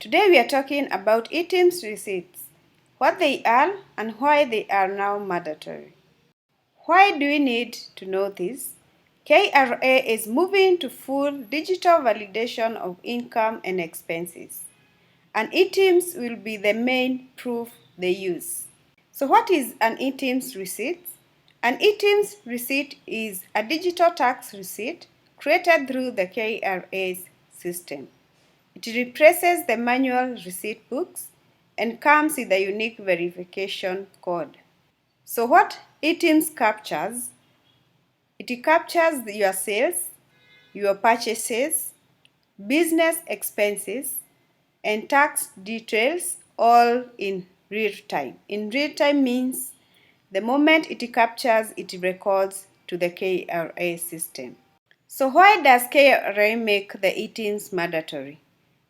Today we are talking about eTIMS receipts, what they are and why they are now mandatory. Why do we need to know this? KRA is moving to full digital validation of income and expenses, and eTIMS will be the main proof they use. So what is an eTIMS receipt? An eTIMS receipt is a digital tax receipt created through the KRA's system. It replaces the manual receipt books and comes with a unique verification code. So what eTIMS captures? It captures your sales, your purchases, business expenses, and tax details all in real time. In real time means the moment it captures, it records to the KRA system. So why does KRA make the eTIMS mandatory?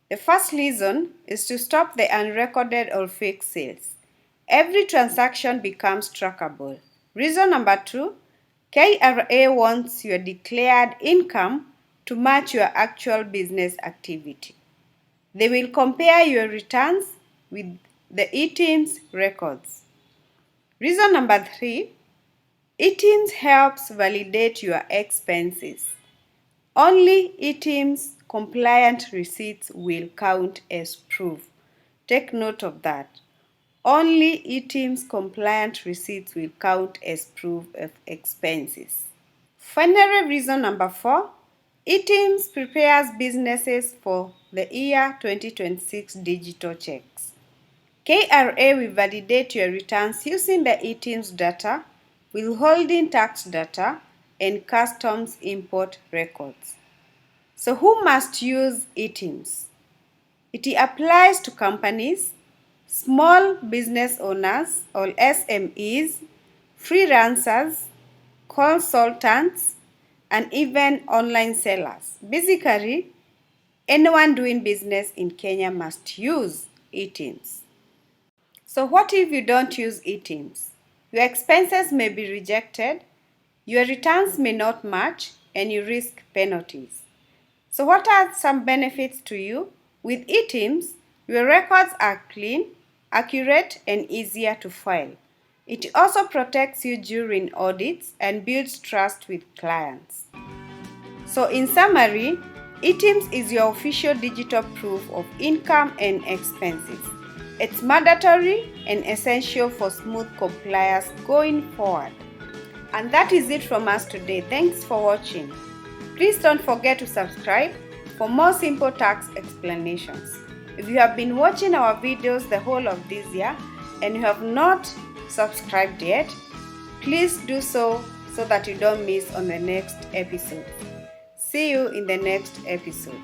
The first reason is to stop the unrecorded or fake sales. Every transaction becomes trackable. Reason number 2, KRA wants your declared income to match your actual business activity. They will compare your returns with the eTIMS records. Reason number 3, eTIMS helps validate your expenses. Only eTIMS compliant receipts will count as proof. Take note of that. Only eTIMS compliant receipts will count as proof of expenses. Finally, reason number 4, eTIMS prepares businesses for the year 2026 digital checks. KRA will validate your returns using the eTIMS data, withholding tax data, and customs import records. So who must use eTIMS? It applies to companies, small business owners or SMEs, freelancers, consultants, and even online sellers. Basically, anyone doing business in Kenya must use eTIMS. So what if you don't use eTIMS? Your expenses may be rejected, your returns may not match, and you risk penalties. So what are some benefits to you? With eTIMS, your records are clean, accurate, and easier to file. It also protects you during audits and builds trust with clients. So in summary, eTIMS is your official digital proof of income and expenses. It's mandatory and essential for smooth compliance going forward. And that is it from us today. Thanks for watching. Please don't forget to subscribe for more simple tax explanations. If you have been watching our videos the whole of this year and you have not subscribed yet, please do so that you don't miss on the next episode. See you in the next episode.